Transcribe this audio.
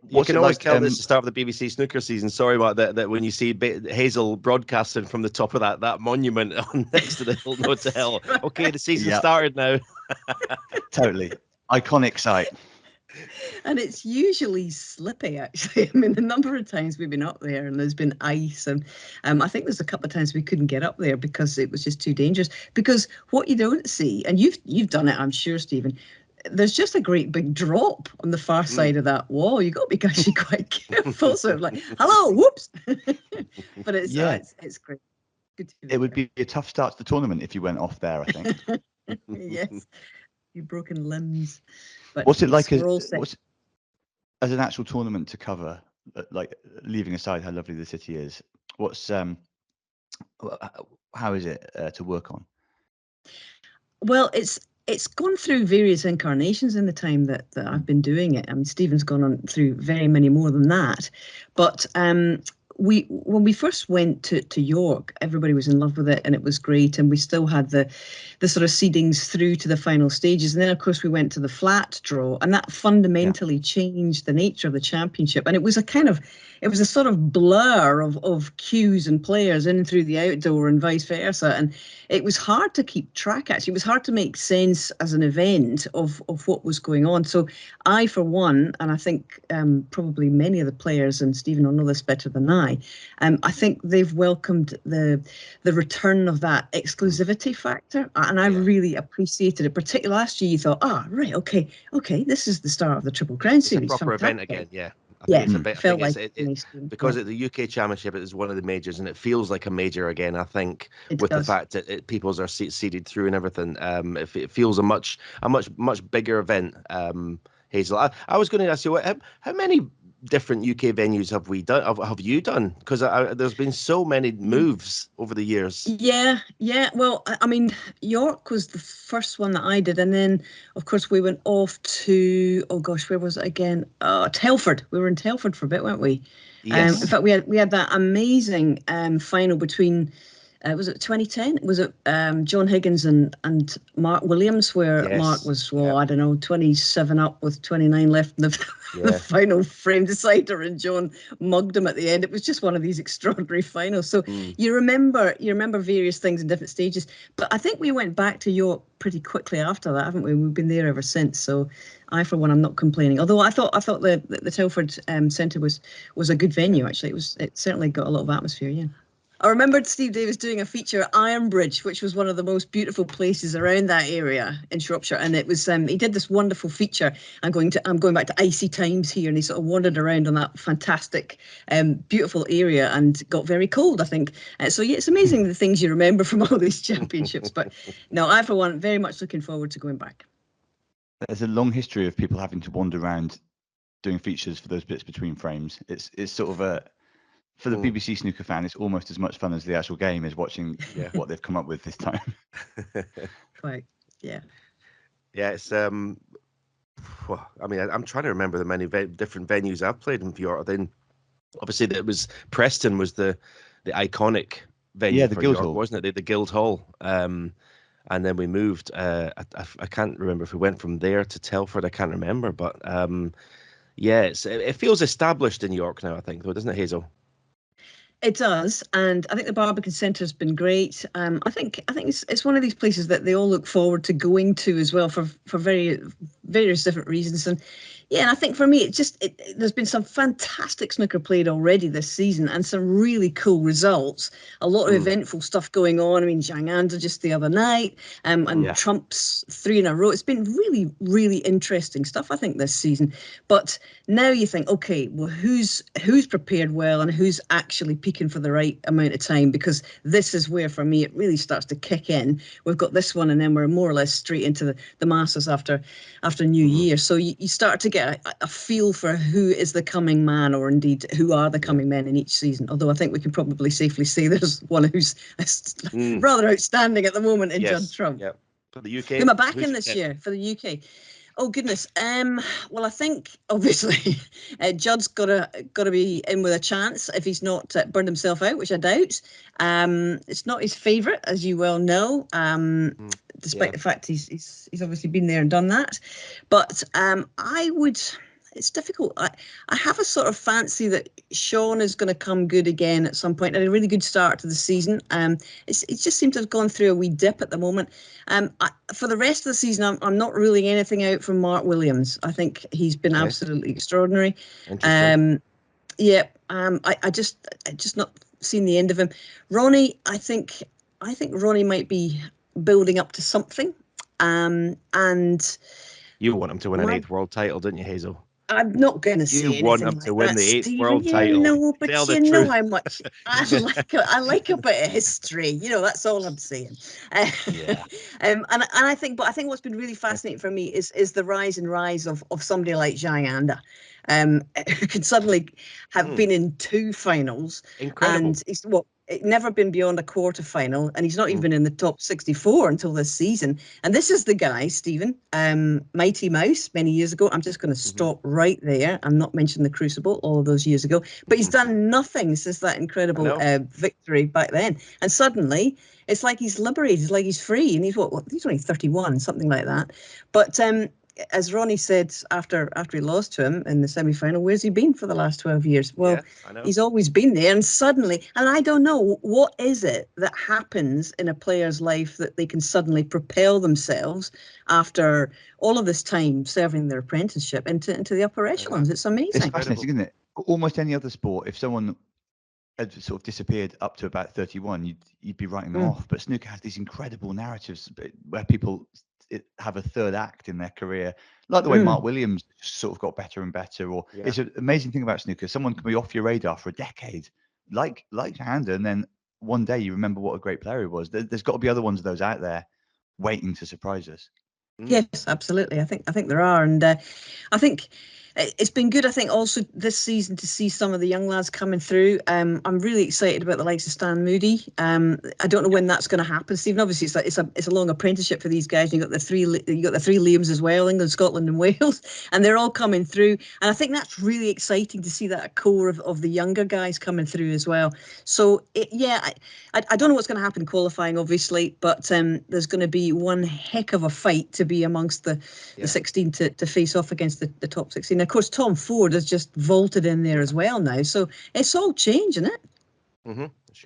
You can always tell this is the start of the BBC snooker season. Sorry about that. That when you see Hazel broadcasting from the top of that monument on next to the Hilton Hotel. Okay, the season started now. Totally iconic sight. And it's usually slippy, actually. I mean, the number of times we've been up there and there's been ice, and I think there's a couple of times we couldn't get up there because it was just too dangerous. Because what you don't see, and you've done it, I'm sure, Stephen. There's just a great big drop on the far side of that wall. You've got to be actually quite careful. So like, hello, whoops. But it's great. Good to it would be a tough start to the tournament if you went off there, I think. Yes, you've broken limbs. But what's it like as an actual tournament to cover? Like, leaving aside how lovely the city is, what's how is it to work on? Well, it's gone through various incarnations in the time that I've been doing it. I mean, Stephen's gone on through very many more than that. But when we first went to York, everybody was in love with it and it was great. And we still had the sort of seedings through to the final stages. And then, of course, we went to the flat draw, and that fundamentally changed the nature of the championship. And it was a sort of blur of cues and players in through the outdoor and vice versa. And it was hard to keep track, actually. It was hard to make sense as an event of what was going on. So I, for one, and I think probably many of the players, and Stephen will know this better than I think they've welcomed the return of that exclusivity factor. And I really appreciated it. Particularly last year, you thought, right, okay, this is the start of the Triple Crown Series. It's a proper event again, yeah. Because at the UK Championship, it is one of the majors, and it feels like a major again. I think the fact that peoples are seeded through and everything, it feels a much bigger event. Hazel, I was going to ask you, how many different UK venues have you done? Because there's been so many moves over the years. Yeah. Well, I mean, York was the first one that I did, and then of course we went off to where was it again? Telford. We were in Telford for a bit, weren't we? Yes. In fact, we had that amazing final between. Was it 2010? Was it John Higgins and Mark Williams, where Mark was, I don't know, 27 up with 29 left in the final frame decider, and John mugged him at the end. It was just one of these extraordinary finals. So you remember various things in different stages. But I think we went back to York pretty quickly after that, haven't we? We've been there ever since. So I, for one, I'm not complaining. Although I thought the Telford Centre was a good venue. Actually, it certainly got a lot of atmosphere. Yeah. I remembered Steve Davis doing a feature at Ironbridge, which was one of the most beautiful places around that area in Shropshire. And it was he did this wonderful feature. I'm going back to icy times here, and he sort of wandered around on that fantastic, beautiful area and got very cold, I think. So yeah, it's amazing the things you remember from all these championships. But no, I for one very much looking forward to going back. There's a long history of people having to wander around doing features for those bits between frames. It's sort of for the BBC snooker fan, it's almost as much fun as the actual game is watching what they've come up with this time. Right. Yeah. Yeah, it's I mean, I'm trying to remember the many different venues I've played in York. Then obviously Preston was the iconic venue for York, wasn't it? The Guildhall. And then we moved. I can't remember if we went from there to Telford. I can't remember, but it feels established in York now, I think, though, doesn't it, Hazel? It does, and I think the Barbican Centre has been great. I think it's one of these places that they all look forward to going to as well for various different reasons. And and I think for me, there's been some fantastic snooker played already this season, and some really cool results. A lot of eventful stuff going on. I mean, Zhang Anda just the other night, and Trump's 3 in a row. It's been really, really interesting stuff, I think, this season. But now you think, okay, well, who's prepared well and who's actually peaking for the right amount of time? Because this is where, for me, it really starts to kick in. We've got this one, and then we're more or less straight into the Masters after New Year. So you start to get a feel for who is the coming man, or indeed who are the coming men in each season. Although I think we can probably safely say there's one who's rather outstanding at the moment in Judd Trump. Yeah. For the UK. Who am I backing this year for the UK? Oh goodness. Well, I think obviously Judd's got to be in with a chance if he's not burned himself out, which I doubt. It's not his favourite, as you well know. Despite the fact he's obviously been there and done that. But I would, it's difficult. I have a sort of fancy that Sean is going to come good again at some point. Had a really good start to the season. It just seemed to have gone through a wee dip at the moment. For the rest of the season, I'm not ruling anything out from Mark Williams. I think he's been absolutely extraordinary. Interesting. I just not seen the end of him. Ronnie, I think Ronnie might be building up to something. And you want him to win an 8th world title, didn't you, Hazel? I'm not going to say anything want him like to win that, the 8th Stephen. world title. No, but Tell you the know truth. how much I like a bit of history. You know, that's all I'm saying. Yeah. And I think what's been really fascinating for me is the rise of somebody like Zhang Anda, who can suddenly have been in 2 finals. Incredible. And he's never been beyond a quarter-final, and he's not even in the top 64 until this season. And this is the guy, Stephen, Mighty Mouse, many years ago. I'm just going to stop right there. I'm not mentioning the Crucible all of those years ago, but he's done nothing since that incredible victory back then. And suddenly, it's like he's liberated, it's like he's free, and he's he's only 31, something like that. But as Ronnie said after he lost to him in the semi-final, where's he been for the last 12 years? Well, he's always been there, and suddenly, and I don't know, what is it that happens in a player's life that they can suddenly propel themselves after all of this time serving their apprenticeship into the upper echelons? It's amazing. It's fascinating, isn't it? Almost any other sport, if someone had sort of disappeared up to about 31, you'd be writing them off. But snooker has these incredible narratives where people have a third act in their career, like the way Mark Williams sort of got better and better. Or it's an amazing thing about snooker. Someone can be off your radar for a decade, like Handa, and then one day you remember what a great player he was. There's got to be other ones of those out there waiting to surprise us. Yes, absolutely. I think there are, and I think it's been good. I think also this season to see some of the young lads coming through. I'm really excited about the likes of Stan Moody. I don't know when that's going to happen, Stephen. Obviously, it's a long apprenticeship for these guys. You got the three Liams as well, England, Scotland, and Wales, and they're all coming through. And I think that's really exciting to see that core of the younger guys coming through as well. So I don't know what's going to happen in qualifying, obviously, but there's going to be one heck of a fight to be amongst the 16 to face off against the top 16. Of course, Tom Ford has just vaulted in there as well now. So it's all changing, isn't it?